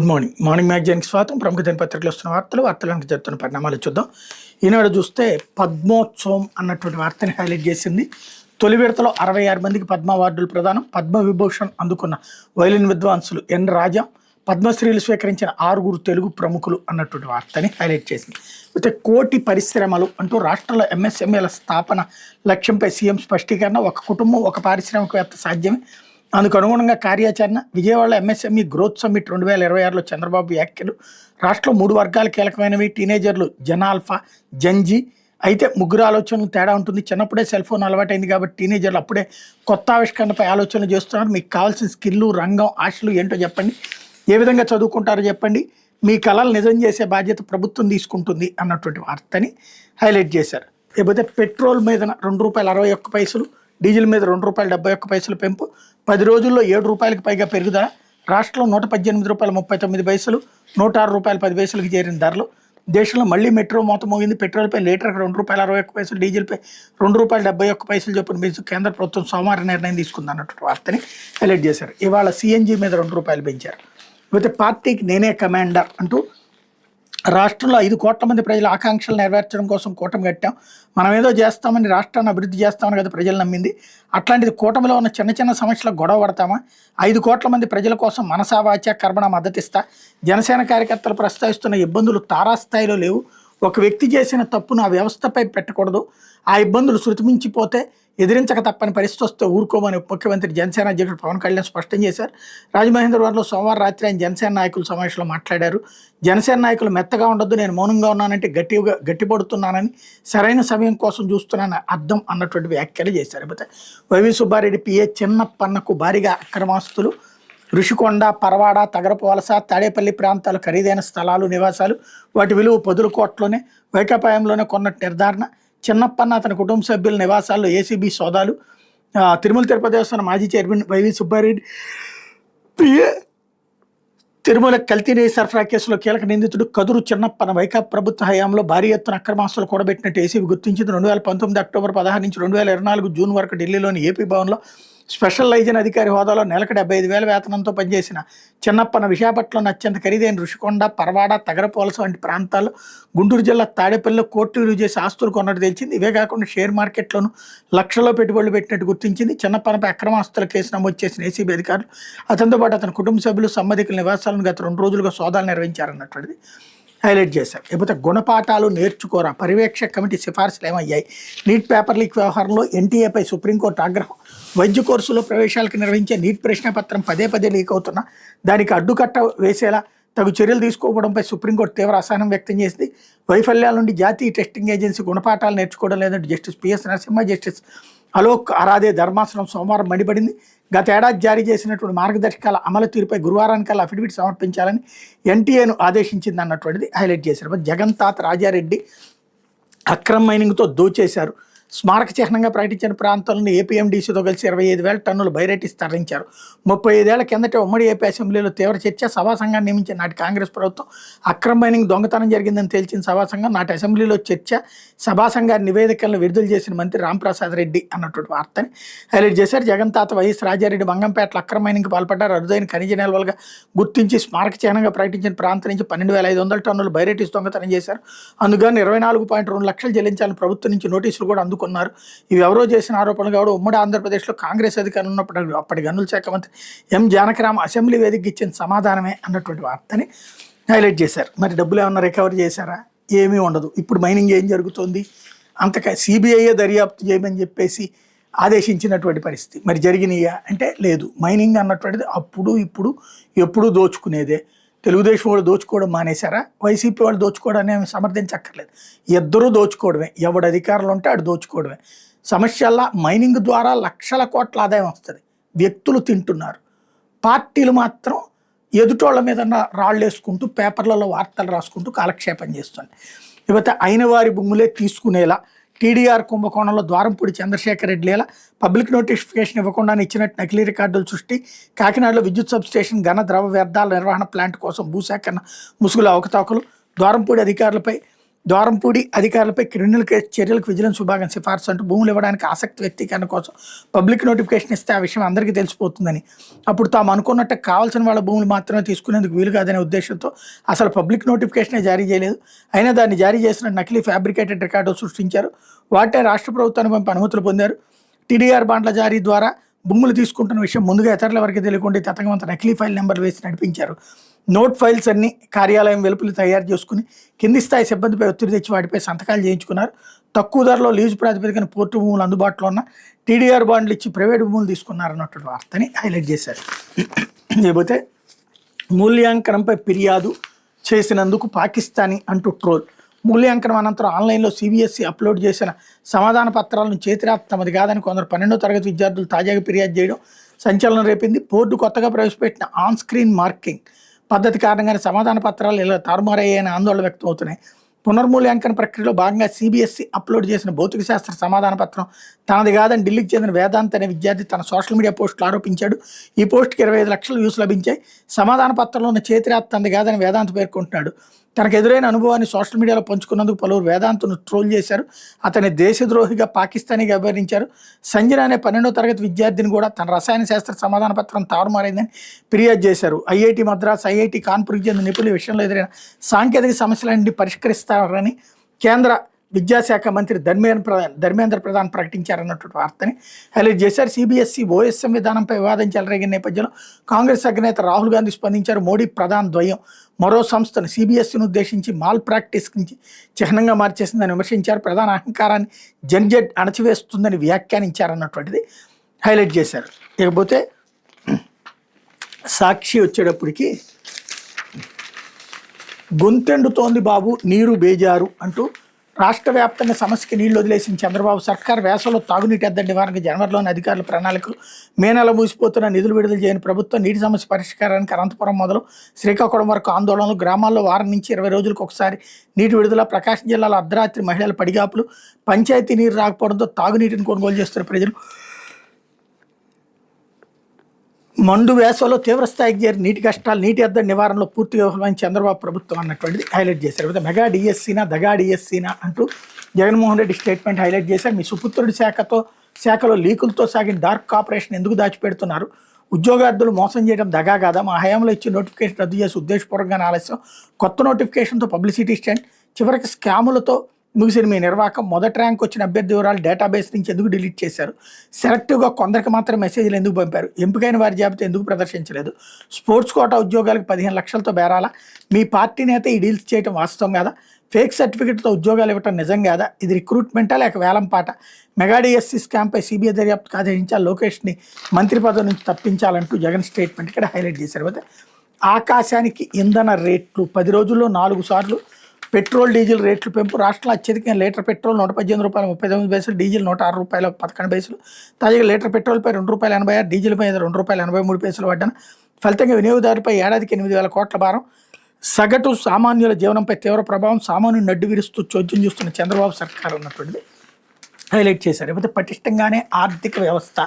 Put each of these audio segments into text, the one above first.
Good morning. Morning మ్యాగజైన్కి స్వాగతం. ప్రముఖ దినపత్రికలు వస్తున్న వార్తలకు జరుగుతున్న పరిణామాలు చూద్దాం. ఈనాడు చూస్తే పద్మోత్సవం అన్నటువంటి వార్తని హైలైట్ చేసింది. తొలి విడతలో 66 మందికి పద్మ అవార్డులు ప్రదానం. పద్మ విభూషణ్ అందుకున్న వైలిన్ విద్వాంసులు ఎన్ రాజా, పద్మశ్రీలు స్వీకరించిన 6 తెలుగు ప్రముఖులు అన్నటువంటి వార్తని హైలైట్ చేసింది. అయితే కోటి పరిశ్రమలు అంటూ రాష్ట్రంలో ఎంఎస్ఎంఈల స్థాపన లక్ష్యంపై సీఎం స్పష్టీకరణ. ఒక కుటుంబం ఒక పారిశ్రామికవేత్త సాధ్యమే, అందుకు అనుగుణంగా కార్యాచరణ. విజయవాడలో ఎంఎస్ఎంఈ గ్రోత్ సమ్మిట్ 2026లో చంద్రబాబు వ్యాఖ్యలు. రాష్ట్రంలో 3 వర్గాలు కీలకమైనవి. టీనేజర్లు జనాల్ఫా, జంజీ. అయితే ముగ్గురు ఆలోచనలు తేడా ఉంటుంది. చిన్నప్పుడే సెల్ ఫోన్ అలవాటైంది కాబట్టి టీనేజర్లు అప్పుడే కొత్త ఆవిష్కరణపై ఆలోచనలు చేస్తున్నారు. మీకు కావాల్సిన స్కిల్లు, రంగం, ఆశలు ఏంటో చెప్పండి, ఏ విధంగా చదువుకుంటారో చెప్పండి, మీ కళలు నిజం చేసే బాధ్యత ప్రభుత్వం తీసుకుంటుంది అన్నటువంటి వార్తని హైలైట్ చేశారు. లేకపోతే పెట్రోల్ మీద ₹2.61, డీజిల్ మీద ₹2.71 పెంపు. 10 రోజుల్లో ₹7 పైగా పెరుగుదల. రాష్ట్రంలో ₹118.39, ₹106.10 చేరిన ధరలు. దేశంలో మళ్లీ మెట్రో మోత మోగింది. పెట్రోల్పై లీటర్కి ₹2.61, డీజిల్పై ₹2.71 చొప్పున పెంచు కేంద్ర ప్రభుత్వం సోమవారం నిర్ణయం తీసుకుంది అన్నటువంటి వార్తని హైలైట్ చేశారు. ఇవాళ సిఎన్జి మీద ₹2 పెంచారు. లేకపోతే పార్టీకి నేనే కమాండర్ అంటూ రాష్ట్రంలో 5 కోట్ల మంది ప్రజల ఆకాంక్షలు నెరవేర్చడం కోసం కూటమి కట్టాం. మనం ఏదో చేస్తామని, రాష్ట్రాన్ని అభివృద్ధి చేస్తామని కదా ప్రజలు నమ్మింది. అట్లాంటిది కూటమిలో ఉన్న చిన్న చిన్న సమస్యలకు గొడవ పడతామా? 5 కోట్ల మంది ప్రజల కోసం మనసా వాచా కర్మణ మద్దతిస్తా. జనసేన కార్యకర్తలు ప్రస్తావిస్తున్న ఇబ్బందులు తారాస్థాయిలో లేవు. ఒక వ్యక్తి చేసిన తప్పును ఆ వ్యవస్థపై పెట్టకూడదు. ఆ ఇబ్బందులు శృతిమించిపోతే ఎదిరించక తప్పని పరిస్థితి వస్తే ఊరుకోమని ముఖ్యమంత్రి జనసేన అధ్యక్షుడు పవన్ కళ్యాణ్ స్పష్టం చేశారు. రాజమహేంద్రవరంలో సోమవారం రాత్రి ఆయన జనసేన నాయకుల సమావేశంలో మాట్లాడారు. జనసేన నాయకులు మెత్తగా ఉండొద్దు, నేను మౌనంగా ఉన్నానంటే గట్టిపడుతున్నానని, సరైన సమయం కోసం చూస్తున్నానని అర్థం అన్నటువంటి వ్యాఖ్యలు చేశారు. లేకపోతే వైవి సుబ్బారెడ్డి పిఏ చిన్నప్పన్నకు భారీగా అక్రమాస్తులు. ఋషికొండ, పరవాడ, తగరపు వలస, తాడేపల్లి ప్రాంతాలు ఖరీదైన స్థలాలు, నివాసాలు. వాటి విలువ 10 కోట్లోనే వైకాపాయంలోనే కొన్నట్టు నిర్ధారణ. చిన్నప్పన్న అతని కుటుంబ సభ్యుల నివాసాల్లో ఏసీబీ సోదాలు. తిరుమల తిరుపతి దేవస్థానం మాజీ చైర్మన్ వైవి సుబ్బారెడ్డి పిఏ తిరుమల కల్తీ నెయ్యి సరఫరా కేసులో కీలక నిందితుడు కదురు చిన్నప్పన్న వైకాపా ప్రభుత్వ హయాంలో భారీ ఎత్తున అక్రమాస్తులు కూడబెట్టినట్టు ఏసీబీ గుర్తించింది. 2019 అక్టోబర్ 16 నుంచి 2024 జూన్ వరకు ఢిల్లీలోని ఏపీ భవన్లో స్పెషల్ లైజన్ అధికారి హోదాలో నెలకు 75,000 వేతనంతో పనిచేసిన చిన్నప్పన్న విశాఖపట్నంలోని అత్యంత ఖరీదైన ఋషికొండ, పరవాడ, తగరపు వలస వంటి ప్రాంతాల్లో, గుంటూరు జిల్లా తాడేపల్లిలో కోర్టు విలువ చేసి ఆస్తులు కొన్నట్టు తెలిసింది. ఇవే కాకుండా షేర్ మార్కెట్లోనూ లక్షల్లో పెట్టుబడులు పెట్టినట్టు గుర్తించింది. చిన్నప్పనపై అక్రమాస్తుల కేసు నమోదు చేసిన ఏసీబీ అధికారులు అతనితో పాటు అతని కుటుంబ సభ్యులు, సంబంధికుల నివాసాలను గత 2 రోజులుగా సోదాలు నిర్వహించారన్నటువంటిది హైలైట్ చేశారు. లేకపోతే గుణపాఠాలు నేర్చుకోరా, పర్యవేక్షక కమిటీ సిఫార్సులు ఏమయ్యాయి? నీట్ పేపర్ లీక్ వ్యవహారంలో ఎన్టీఏపై సుప్రీంకోర్టు ఆగ్రహం. వైద్య కోర్సులో ప్రవేశాలకు నిర్వహించే నీట్ ప్రశ్నపత్రం పదే లీక్ అవుతున్నా దానికి అడ్డుకట్ట వేసేలా తగు చర్యలు తీసుకోవడంపై సుప్రీంకోర్టు తీవ్ర అసహనం వ్యక్తం చేసింది. వైఫల్యాల నుండి జాతీయ టెస్టింగ్ ఏజెన్సీ గుణపాఠాలు నేర్చుకోవడం లేదంటే justice PS Narasimha, justice Alok Aradhe ధర్మాసనం సోమవారం మండిపడింది. గత ఏడాది జారీ చేసినటువంటి మార్గదర్శకాల అమలు తీరుపై గురువారానికల్లా అఫిడవిట్ సమర్పించాలని ఎన్టీఏను ఆదేశించింది అన్నటువంటిది హైలైట్ చేశారు. జగన్ తాత రాజారెడ్డి అక్రమ మైనింగ్తో దోచేశారు. స్మారక చిహ్నంగా ప్రకటించిన ప్రాంతాలను ఏపీఎండీసీతో కలిసి 25,000 టన్నులు బైరేటిస్ తరలించారు. 35 ఏళ్ల కిందట ఉమ్మడి ఏపీ అసెంబ్లీలో తీవ్ర చర్చ. సభా సంఘాన్ని నియమించిన నాటి కాంగ్రెస్ ప్రభుత్వం అక్రమ మైనింగ్ దొంగతనం జరిగిందని తేల్చిన సభా సంఘం. నాటి అసెంబ్లీలో చర్చ. సభా సంఘాన్ని నివేదికలను విడుదల చేసిన మంత్రి రాంప్రసాద్ రెడ్డి అన్నటువంటి వార్తని హైలైట్ చేశారు. జగన్ తాత వైఎస్ రాజారెడ్డి మంగంపేటలో అక్రమ మైనింగ్కి పాల్పడ్డారు. అరుదైన ఖనిజ నిల్వలుగా గుర్తించి స్మారక చిహ్నంగా ప్రకటించిన ప్రాంతం నుంచి 12,500 టన్నులు బైరేటిస్ దొంగతనం చేశారు. అందుకని 24.2 లక్షలు చెల్లించాలని ప్రభుత్వం నుంచి నోటీసులు కూడా అందుకున్నారు. ఇవి ఎవరో చేసిన ఆరోపణలు కావడం. ఉమ్మడి ఆంధ్రప్రదేశ్లో కాంగ్రెస్ అధికారులు ఉన్నప్పుడు అప్పటి గనుల శాఖ మంత్రి ఎం జానకిరామ్ అసెంబ్లీ వేదికగా ఇచ్చిన సమాధానమే అన్నటువంటి వార్తని హైలైట్ చేశారు. మరి డబ్బులు ఏమన్నా రికవరీ చేశారా? ఏమీ ఉండదు. ఇప్పుడు మైనింగ్ ఏం జరుగుతుంది? అంతగా సిబిఐఏ దర్యాప్తు చేయమని చెప్పేసి ఆదేశించినటువంటి పరిస్థితి. మరి జరిగినాయా అంటే లేదు. మైనింగ్ అన్నటువంటిది అప్పుడు ఇప్పుడు ఎప్పుడూ దోచుకునేదే. తెలుగుదేశం వాళ్ళు దోచుకోవడం మానేశారా? వైసీపీ వాళ్ళు దోచుకోవడాన్ని ఏమి సమర్థించక్కర్లేదు. ఇద్దరూ దోచుకోవడమే. ఎవడు అధికారులు ఉంటే అటు దోచుకోవడమే. సమస్యల్లా మైనింగ్ ద్వారా లక్షల కోట్ల ఆదాయం వస్తుంది. వ్యక్తులు తింటున్నారు. పార్టీలు మాత్రం ఎదుటోళ్ళ మీద రాళ్ళు వేసుకుంటూ పేపర్లలో వార్తలు రాసుకుంటూ కాలక్షేపం చేస్తుంది. లేకపోతే అయిన వారి భూములే తీసుకునేలా టీడీఆర్ కుంభకోణంలో ద్వారంపూడి చంద్రశేఖర్ రెడ్డి లేలా పబ్లిక్ నోటిఫికేషన్ ఇవ్వకుండా ఇచ్చినట్టు నకిలీ రికార్డులు సృష్టి. కాకినాడలో విద్యుత్ సబ్స్టేషన్ ఘన ద్రవ వ్యర్థాల నిర్వహణ ప్లాంట్ కోసం భూసేకరణ ముసుగుల అవకతవకలు. ద్వారంపూడి అధికారులపై ద్వారంపూడి అధికారులపై క్రిమినల్ కేసు చర్యలకు విజిలెన్స్ విభాగం సిఫార్సు అంటూ భూములు ఇవ్వడానికి ఆసక్తి వ్యక్తీకరణ కోసం పబ్లిక్ నోటిఫికేషన్ ఇస్తే ఆ విషయం అందరికీ తెలిసిపోతుందని, అప్పుడు తాము అనుకున్నట్టు కావాల్సిన వాళ్ళ భూములు మాత్రమే తీసుకునేందుకు వీలు కాదనే ఉద్దేశంతో అసలు పబ్లిక్ నోటిఫికేషనే జారీ చేయలేదు. అయినా దాన్ని జారీ చేసిన నకిలీ ఫ్యాబ్రికేటెడ్ రికార్డు సృష్టించారు. వాటే రాష్ట్ర ప్రభుత్వాన్ని పంపి అనుమతులు పొందారు. టీడీఆర్ బాండ్ల జారీ ద్వారా భూములు తీసుకుంటున్న విషయం ముందుగా ఇతరుల వరకు తెలియకుండా తతంగమంతా నకిలీ ఫైల్ నెంబర్ వేసి నడిపించారు. నోట్ ఫైల్స్ అన్ని కార్యాలయం వెలుపలి తయారు చేసుకుని కింది స్థాయి సిబ్బందిపై ఒత్తిడి తెచ్చి వాటిపై సంతకాలు చేయించుకున్నారు. తక్కువ ధరలో లీజు ప్రాతిపదికన పోర్టు భూములు అందుబాటులో ఉన్న టీడీఆర్ బాండ్లు ఇచ్చి ప్రైవేట్ భూములు తీసుకున్నారన్నటువంటి వార్తని హైలైట్ చేశారు. లేకపోతే మూల్యాంకనంపై ఫిర్యాదు చేసినందుకు పాకిస్తానీ అంటూ ట్రోల్. మూల్యాంకనం అనంతరం ఆన్లైన్లో సిబిఎస్ఈ అప్లోడ్ చేసిన సమాధాన పత్రాలను చేతిరాత తమది కాదని కొందరు 12వ తరగతి విద్యార్థులు తాజాగా ఫిర్యాదు చేయడం సంచలనం రేపింది. బోర్డు కొత్తగా ప్రవేశపెట్టిన ఆన్ స్క్రీన్ మార్కింగ్ పద్ధతి కారణంగానే సమాధాన పత్రాలు ఇలా తారుమారయ్యాయని ఆందోళన వ్యక్తం అవుతున్నాయి. పునర్మూల్యాంకన ప్రక్రియలో భాగంగా సిబిఎస్ఈ అప్లోడ్ చేసిన భౌతిక శాస్త్ర సమాధాన పత్రం తనది కాదని ఢిల్లీకి చెందిన వేదాంత్ అనే విద్యార్థి తన సోషల్ మీడియా పోస్టులు ఆరోపించాడు. ఈ పోస్ట్కి 25 లక్షల వ్యూస్ లభించాయి. సమాధాన పత్రంలో ఉన్న చేతిరాత తనది కాదని వేదాంత్ పేర్కొంటున్నాడు. తనకు ఎదురైన అనుభవాన్ని సోషల్ మీడియాలో పంచుకున్నందుకు పలువురు వేదాంత్ను ట్రోల్ చేశారు. అతని దేశద్రోహిగా పాకిస్తానీగా అభివర్ణించారు. సంజన అనే 12వ తరగతి విద్యార్థిని కూడా తన రసాయన శాస్త్ర సమాధాన పత్రం తారుమారైందని ఫిర్యాదు చేశారు. ఐఐటి మద్రాస్, ఐఐటి కాన్పూర్కి చెందిన నిపుణుల విషయంలో ఎదురైన సాంకేతిక సమస్యలన్నీ పరిష్కరిస్తారని కేంద్ర విద్యాశాఖ మంత్రి ధర్మేంద్ర ప్రధాన్ ప్రకటించారన్నటువంటి వార్తని హైలైట్ చేశారు. సిబిఎస్ఈ ఓఎస్ఎం విధానంపై వివాదం చెలరేగిన నేపథ్యంలో కాంగ్రెస్ అధినేత రాహుల్ గాంధీ స్పందించారు. మోడీ ప్రధాన్ ద్వయం మరో సంస్థను సిబిఎస్ఈను ఉద్దేశించి మాల్ ప్రాక్టీస్ నుంచి చిహ్నంగా మార్చేసిందని విమర్శించారు. ప్రధాన అహంకారాన్ని జెన్జెడ్ అణచివేస్తుందని వ్యాఖ్యానించారన్నటువంటిది హైలైట్ చేశారు. ఇకపోతే సాక్షి వచ్చేటప్పటికి గొంతెండుతోంది బాబు నీరు బేజారు అంటూ రాష్ట్ర వ్యాప్తంగా సమస్యకి నీళ్లు వదిలేసిన చంద్రబాబు సర్కార్ వేసవిలో తాగునీటి ఎద్దడి నివారణకు జనవరిలోని అధికారుల ప్రణాళికలు, మే నెల మూసిపోతున్న నిధులు విడుదల చేయని ప్రభుత్వం నీటి సమస్య పరిష్కారానికి అనంతపురం మొదలు శ్రీకాకుళం వరకు ఆందోళనలు, గ్రామాల్లో వారం నుంచి 20 రోజులకు ఒకసారి నీటి విడుదల, ప్రకాశం జిల్లాలో అర్ధరాత్రి మహిళల పడిగాపులు, పంచాయతీ నీరు రాకపోవడంతో తాగునీటిని కొనుగోలు చేస్తున్న ప్రజలు, మండు వేసవిలో తీవ్రస్థాయికి చేరి నీటి కష్టాలు, నీటి ఎద్దడి నివారణలో పూర్తి విఫలమైన చంద్రబాబు ప్రభుత్వం అన్నటువంటిది హైలైట్ చేశారు. మెగా డిఎస్సీనా దగా డిఎస్సీనా అంటూ జగన్మోహన్ రెడ్డి స్టేట్మెంట్ హైలైట్ చేశారు. మీ సుపుత్రుడి శాఖలో లీకులతో సాగిన డార్క్ ఆపరేషన్ ఎందుకు దాచిపెడుతున్నారు? ఉద్యోగార్థులు మోసం చేయడం దగా కాదా? మా హయాంలో ఇచ్చి నోటిఫికేషన్ రద్దు చేసి ఉద్దేశపూర్వకంగా ఆలస్యం, కొత్త నోటిఫికేషన్తో పబ్లిసిటీ స్టంట్, చివరికి స్కాములతో ముగిసిన మీ నిర్వాహకం, మొదటి ర్యాంక్ వచ్చిన అభ్యర్థి వివరాలు డేటాబేస్ నుంచి ఎందుకు డిలీట్ చేశారు? సెలెక్టివ్గా కొందరికి మాత్రం మెసేజ్లు ఎందుకు పంపారు? ఎంపికైన వారి జాబితా ఎందుకు ప్రదర్శించలేదు? స్పోర్ట్స్ కోటా ఉద్యోగాలకు 15 లక్షలతో బేరాలా? మీ పార్టీ నేత ఈ డీల్స్ చేయడం వాస్తవం కాదా? ఫేక్ సర్టిఫికెట్తో ఉద్యోగాలు ఇవ్వటం నిజం కాదా? ఇది రిక్రూట్మెంటా లేక వేలంపాట? మెగా డిఎస్సీ స్కామ్పై సిబిఐ దర్యాప్తుకు ఆదేశించాలి, లోకేష్ని మంత్రి పదవి నుంచి తప్పించాలంటూ జగన్ స్టేట్మెంట్ ఇక్కడ హైలైట్ చేశారు. అయితే ఆకాశానికి ఇంధన రేట్లు 10 రోజుల్లో 4 సార్లు పెట్రోల్ డీజిల్ రేట్లు పెంపు. రాష్ట్రంలో అత్యధికంగా లీటర్ పెట్రోల్ ₹118.39, డీజిల్ ₹106.11. తాజాగా లీటర్ పెట్రోల్పై ₹2.86, డీజిల్పై ₹2.83 పడ్డాను. ఫలితంగా వినియోగదారుపై ఏడాదికి 8,000 కోట్ల భారం. సగటు సామాన్యుల జీవనంపై తీవ్ర ప్రభావం. సామాన్యుని నడ్డు విరుస్తూ చోద్యం చూస్తున్న చంద్రబాబు సర్కార్ అన్నటువంటిది హైలైట్ చేశారు. లేకపోతే పటిష్టంగానే ఆర్థిక వ్యవస్థ,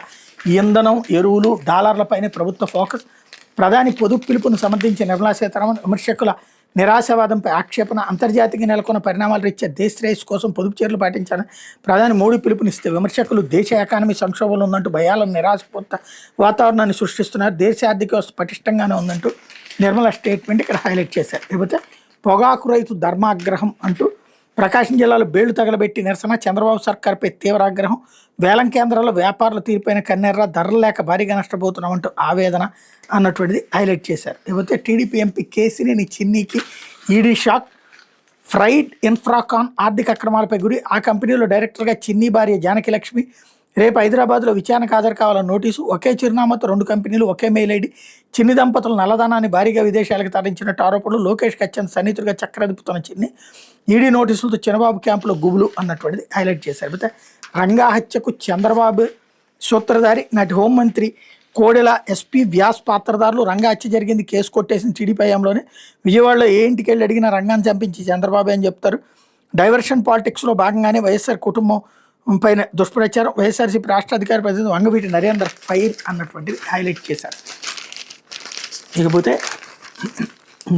ఇంధనం, ఎరువులు, డాలర్లపైనే ప్రభుత్వ ఫోకస్. ప్రధాని పొదుపు పిలుపును సమర్థించిన నిర్మలా సీతారామన్ విమర్శకుల నిరాశావాదంపై ఆక్షేపణ. అంతర్జాతీయంగా నెలకొన్న పరిణామాల రీత్యా దేశ శ్రేయస్సు కోసం పొదుపు చర్యలు పాటించాలని ప్రధాని మోడీ పిలుపునిస్తే విమర్శకులు దేశ ఎకానమీ సంక్షోభంలో ఉందంటూ భయాలను, నిరాశపూరిత వాతావరణాన్ని సృష్టిస్తున్నారు. దేశ ఆర్థిక వ్యవస్థ పటిష్టంగానే ఉందంటూ నిర్మలా స్టేట్మెంట్ ఇక్కడ హైలైట్ చేశారు. లేకపోతే పొగాకు రైతు ధర్మాగ్రహం అంటూ ప్రకాశం జిల్లాలో బేళ్లు తగలబెట్టి నిరసన, చంద్రబాబు సర్కార్పై తీవ్ర ఆగ్రహం. వేలం కేంద్రాల్లో వ్యాపారులు తీరిపోయిన కన్నెర్ర, ధరలు లేక భారీగా నష్టపోతున్నామంటూ ఆవేదన అన్నటువంటిది హైలైట్ చేశారు. లేకపోతే టీడీపీ ఎంపీ కేసినేని చిన్నీకి ఈడీ షాక్. ఫ్రైడ్ ఇన్ఫ్రాకాన్ ఆర్థిక అక్రమాలపై గురి. ఆ కంపెనీలో డైరెక్టర్గా చిన్ని భార్య జానకి లక్ష్మి రేపు హైదరాబాద్లో విచారణకు హాజరు కావాలని నోటీసు. ఒకే చిరునామాతో 2 కంపెనీలు, ఒకే మెయిల్ ఐడి. చిన్ని దంపతులు నల్లధనాన్ని భారీగా విదేశాలకు తరలించినట్టు ఆరోపణలు. లోకేష్కి అత్యంత సన్నిహితుడిగా చక్రదిప్పుతున్న చిన్ని ఈడీ నోటీసులతో చంద్రబాబు క్యాంపులో గుబులు అన్నటువంటిది హైలైట్ చేశారు. అయితే రంగా హత్యకు చంద్రబాబు సూత్రధారి, నాటి హోంమంత్రి కోడెల ఎస్పీ వ్యాస్ పాత్రదారులు. రంగా హత్య జరిగింది కేసు కొట్టేసిన టీడీపీ హయాంలోనే. విజయవాడలో ఏ ఇంటికి వెళ్ళి అడిగినా రంగాన్ని చంపించి చంద్రబాబు అని చెప్తారు. డైవర్షన్ పాలిటిక్స్లో భాగంగానే వైఎస్ఆర్ కుటుంబం పైన దుష్ప్రచారం. వైఎస్ఆర్సీపీ రాష్ట్ర అధికార ప్రతినిధి వంగవీటి నరేందర్ ఫైర్ అన్నటువంటిది హైలైట్ చేశారు. ఇకపోతే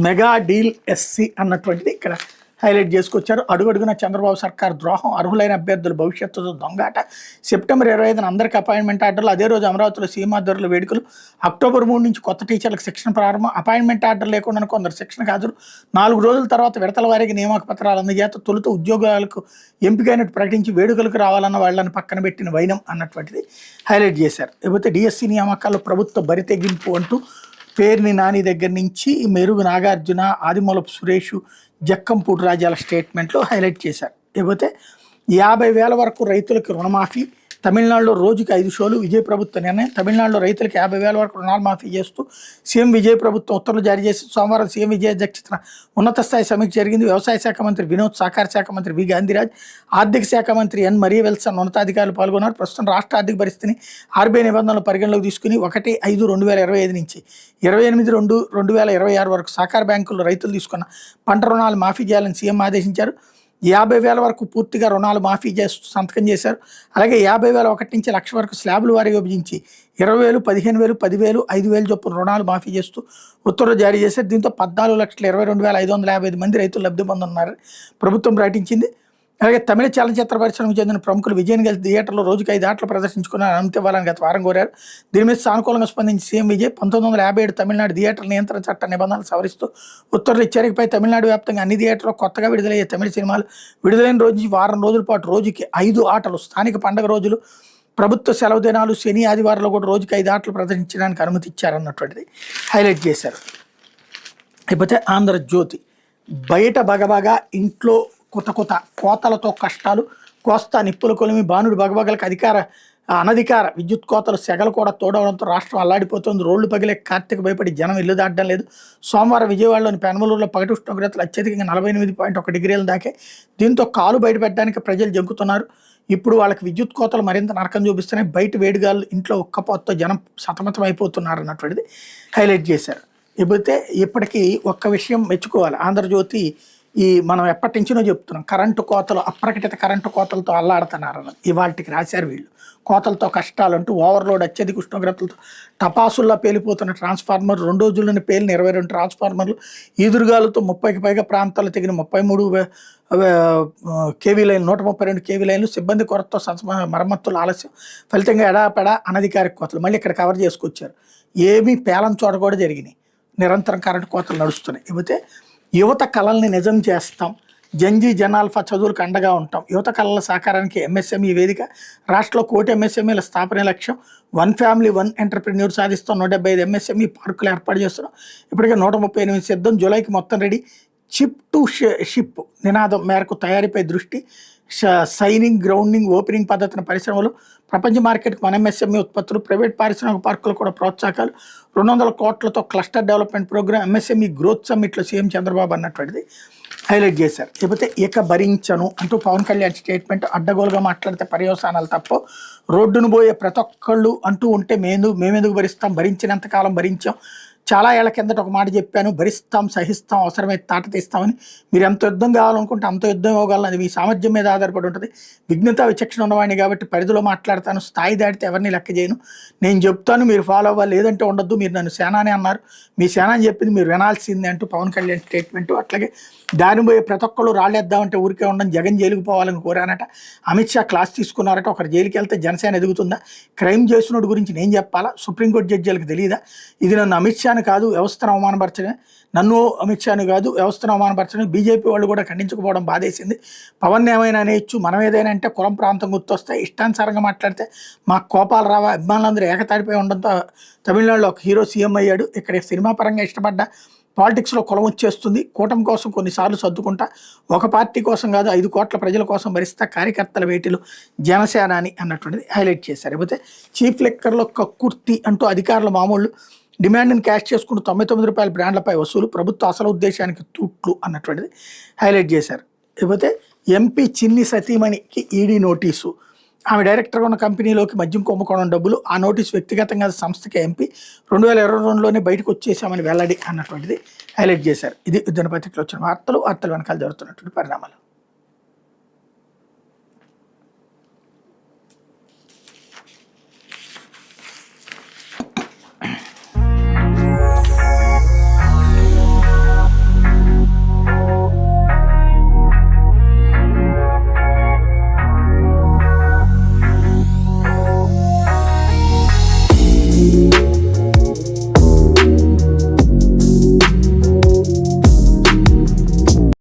మెగా డీల్ ఎస్సీ అన్నటువంటిది ఇక్కడ హైలైట్ చేసుకొచ్చారు. అడుగడుగున చంద్రబాబు సర్కార్ ద్రోహం, అర్హులైన అభ్యర్థుల భవిష్యత్తుతో దొంగాట. సెప్టెంబర్ 25న అందరికీ అపాయింట్మెంట్ ఆర్డర్లు. అదే రోజు అమరావతిలో సీఎం ఆధ్వర్యంలో వేడుకలు. అక్టోబర్ 3 నుంచి కొత్త టీచర్లకు శిక్షణ ప్రారంభం. అపాయింట్మెంట్ ఆర్డర్ లేకుండా కొందరు శిక్షణకు హాజరు. 4 రోజుల తర్వాత విడతల వారికి నియామక పత్రాలు అందజేత. తొలుత ఉద్యోగాలకు ఎంపికైనట్టు ప్రకటించి వేడుకలకు రావాలన్న వాళ్ళని పక్కన పెట్టిన వైనం అన్నటువంటిది హైలైట్ చేశారు. లేకపోతే డిఎస్సి నియామకాల్లో ప్రభుత్వ బరితెగింపు అంటూ పేర్ని నాని దగ్గర నుంచి మెరుగు నాగార్జున, ఆదిమూలపు సురేష్, జక్కంపూడి రాజాల స్టేట్మెంట్లో హైలైట్ చేశారు. లేకపోతే 50,000 వరకు రైతులకు రుణమాఫీ. తమిళనాడులో రోజుకి 5 షోలు. విజయ్ ప్రభుత్వ నిర్ణయం. తమిళనాడులో రైతులకు 50,000 వరకు రుణాలు మాఫీ చేస్తూ సీఎం విజయ్ ప్రభుత్వం ఉత్తర్వులు జారీ చేసి సోమవారం సీఎం విజయ్ అధ్యక్షతన ఉన్నత స్థాయి సమీక్ష జరిగింది. వ్యవసాయ శాఖ మంత్రి వినోద్, సహకార శాఖ మంత్రి వి గాంధీరాజ్, ఆర్థిక శాఖ మంత్రి ఎన్ మరియ వెల్సన్ ఉన్నతాధికారులు పాల్గొన్నారు. ప్రస్తుతం రాష్ట్ర ఆర్థిక పరిస్థితిని ఆర్బీఐ నిబంధనలు పరిగణలోకి తీసుకుని 1/5/2025 నుంచి 28/2/2026 వరకు సహకార బ్యాంకుల్లో రైతులు తీసుకున్న పంట రుణాలు మాఫీ చేయాలని సీఎం ఆదేశించారు. 50,000 వరకు పూర్తిగా రుణాలు మాఫీ చేస్తూ సంతకం చేశారు. అలాగే 50,000 1 నుంచి 1,00,000 వరకు స్లాబుల వారీగా విభజించి 20,000, 15,000, 10,000, 5,000 చొప్పున రుణాలు మాఫీ చేస్తూ ఉత్తర్వులు జారీ చేశారు. దీంతో 14,22,555 మంది రైతులు లబ్ధి పొందుతున్నారు ప్రభుత్వం ప్రకటించింది. అలాగే తమిళ చలనచిత్ర పరిశ్రమకు చెందిన ప్రముఖులు విజయన్ కలిసి థియేటర్లో రోజుకి 5 ఆటలు ప్రదర్శించుకుని అనుమతి ఇవ్వాలని గత వారం కోరారు. దీని మీద సానుకూలంగా స్పందించి సీఎం విజయ్ 1957 తమిళనాడు థియేటర్ల నియంత్రణ చట్ట నిబంధనలు సవరిస్తూ ఉత్తర్వులు ఇచ్చారు. ఇకపై తమిళనాడు వ్యాప్తంగా అన్ని థియేటర్లో కొత్తగా విడుదలయ్యే తమిళ సినిమాలు విడుదలైన రోజు వారం రోజుల పాటు రోజుకి 5 ఆటలు, స్థానిక పండుగ రోజులు, ప్రభుత్వ సెలవు దినాలు, శని ఆదివారాల్లో కూడా రోజుకి 5 ఆటలు ప్రదర్శించడానికి అనుమతి ఇచ్చారన్నటువంటిది హైలైట్ చేశారు. లేకపోతే ఆంధ్రజ్యోతి బయట బగబగా, ఇంట్లో కొత్త కోతలతో కష్టాలు, కోస్తా నిప్పుల కొలిమి, బాణుడు బగబగలకు అనధికార విద్యుత్ కోతలు సెగలు కూడా తోడవడంతో రాష్ట్రం అల్లాడిపోతుంది. రోడ్లు పగిలే కార్తీక భయపడి జనం ఇల్లు దాటడం లేదు. సోమవారం విజయవాడలోని పెనమలూరులో పగటి ఉష్ణోగ్రతలు అత్యధికంగా 48.1 డిగ్రీల దాకే. దీంతో కాలు బయటపెట్టడానికి ప్రజలు జంకుతున్నారు. ఇప్పుడు వాళ్ళకి విద్యుత్ కోతలు మరింత నరకం చూపిస్తున్నాయి. బయట వేడిగాలు, ఇంట్లో ఉక్కపోతతో జనం సతమతం అయిపోతున్నారు అన్నటువంటిది హైలైట్ చేశారు. ఇకపోతే ఇప్పటికీ ఒక్క విషయం మెచ్చుకోవాలి. ఆంధ్రజ్యోతి మనం ఎప్పటి నుంచినో చెప్తున్నాం, కరెంటు కోతలు, అప్రకటిత కరెంటు కోతలతో అల్లాడుతున్నారు అన్నది ఇవాళకి రాశారు వీళ్ళు. కోతలతో కష్టాలు అంటూ ఓవర్లోడ్, అత్యధిక ఉష్ణోగ్రతలతో టపాసుల్లో పేలిపోతున్న ట్రాన్స్ఫార్మర్, 2 రోజుల్లోనే పేలిన 22 ట్రాన్స్ఫార్మర్లు, ఈదురుగాలతో 30కి పైగా ప్రాంతాలు తెగిన 33 కేవీ లైన్లు, 132 కేవీ లైన్లు, సిబ్బంది కొరతతో మరమ్మతులు ఆలస్యం, ఫలితంగా ఎడాపెడా అనధికారిక కోతలు. మళ్ళీ ఇక్కడ కవర్ చేసుకొచ్చారు. ఏమీ పేలం చోట కూడా జరిగినాయి. నిరంతరం కరెంటు కోతలు నడుస్తున్నాయి. ఇకపోతే యువత కళల్ని నిజం చేస్తాం, జంజీ జనాల్ఫా చదువులకు అండగా ఉంటాం. యువత కళల సహకారానికి ఎంఎస్ఎంఈ వేదిక. రాష్ట్రంలో 1 కోటి ఎంఎస్ఎంఈల స్థాపన లక్ష్యం. 1 ఫ్యామిలీ 1 ఎంటర్ప్రెన్యూర్ సాధిస్తాం. 175 ఎంఎస్ఎంఈ పార్కులు ఏర్పాటు చేస్తున్నాం. ఇప్పటికే 138 సిద్ధం. జూలైకి మొత్తం రెడీ. చిప్ టు షిప్ నినాదం మేరకు తయారీపై దృష్టి. సైనింగ్, గ్రౌండింగ్, ఓపెనింగ్ పద్ధతిన పరిశ్రమలు. ప్రపంచ మార్కెట్కి మన ఎంఎస్ఎంఈ ఉత్పత్తులు. ప్రైవేట్ పారిశ్రామిక పార్కులు కూడా ప్రోత్సాహకాలు. 200 కోట్లతో cluster development programme. MSME growth సమ్మిట్లో సీఎం చంద్రబాబు అన్నటువంటిది హైలైట్ చేశారు. లేకపోతే ఇక భరించను అంటూ పవన్ కళ్యాణ్ స్టేట్మెంట్. అడ్డగోలుగా మాట్లాడితే పర్యవసానాలు తప్ప, రోడ్డును పోయే ప్రతి ఒక్కళ్ళు అంటూ ఉంటే మేమెందుకు భరిస్తాం, భరించినంతకాలం భరించాం. చాలా ఏళ్ల కిందట ఒక మాట చెప్పాను, భరిస్తాం, సహిస్తాం, అవసరమైతే తాట తీస్తామని. మీరు ఎంత యుద్ధం కావాలనుకుంటే అంత యుద్ధం ఇవ్వగలను. అది మీ సామర్థ్యం మీద ఆధారపడి ఉంటుంది. విఘ్నత విచక్షణ ఉన్నవాడిని కాబట్టి పరిధిలో మాట్లాడతాను. స్థాయి దాటితే ఎవరిని లెక్క చేయను. నేను చెప్తాను, మీరు ఫాలో అవ్వాలి, లేదంటే ఉండొద్దు. మీరు నన్ను సేనానే అన్నారు, మీ సేనాని చెప్పింది మీరు వినాల్సిందే అంటూ పవన్ కళ్యాణ్ స్టేట్మెంట్. అట్లాగే దాని పోయే ప్రతి ఒక్కళ్ళు రాళ్ళేద్దామంటే ఊరికే ఉండడం, జగన్ జైలుకు పోవాలని కోరానట. అమిత్ షా క్లాస్ తీసుకున్నారట. ఒకరు జైలుకి వెళ్తే జనసేన ఎదుగుతుందా? క్రైమ్ చేసినోడి గురించి నేను చెప్పాలా? సుప్రీంకోర్టు జడ్జీలకు తెలియదా? ఇది నన్ను అమిత్ షాను కాదు, వ్యవస్థను అవమానపరచడమే. నన్ను అమిత్ షాను కాదు, వ్యవస్థను అవమానపరచడం. బీజేపీ వాళ్ళు కూడా ఖండించకపోవడం బాధేసింది. పవన్ ఏమైనా అనేయచ్చు, మనం ఏదైనా అంటే కులం ప్రాంతం గుర్తొస్తాయి. ఇష్టానుసారంగా మాట్లాడితే మాకు కోపాలు రావా? అభిమానులందరూ ఏకతాటిపై ఉండడంతో తమిళనాడులో ఒక హీరో సీఎం అయ్యాడు. ఇక్కడ సినిమా పరంగా ఇష్టపడ్డ పాలిటిక్స్లో కులం వచ్చేస్తుంది. కూటమి కోసం కొన్నిసార్లు సర్దుకుంటా, ఒక పార్టీ కోసం కాదు 5 కోట్ల ప్రజల కోసం భరిస్తా, కార్యకర్తల వేటిలు జనసేన అని అన్నటువంటిది హైలైట్ చేశారు. లేకపోతే చీఫ్ లెక్కర్లో కక్కుర్తి అంటూ అధికారుల మామూలు డిమాండ్ని క్యాష్ చేసుకుంటూ 99 రూపాయల బ్రాండ్లపై వసూలు, ప్రభుత్వ అసలు ఉద్దేశానికి తూట్లు అన్నటువంటిది హైలైట్ చేశారు. లేకపోతే ఎంపీ చిన్ని సతీమణికి ఈడీ నోటీసు. ఆమె డైరెక్టర్గా ఉన్న కంపెనీలోకి మద్యం కుంభకోణం డబ్బులు. ఆ నోటీసు వ్యక్తిగతంగా సంస్థకి ఎంపీ 2022లోనే బయటకు వచ్చేసామని వెల్లడి అన్నటువంటిది హైలైట్ చేశారు. ఇది దినపత్రికలో వచ్చిన వార్తలు వెనకాల జరుగుతున్నటువంటి పరిణామాలు.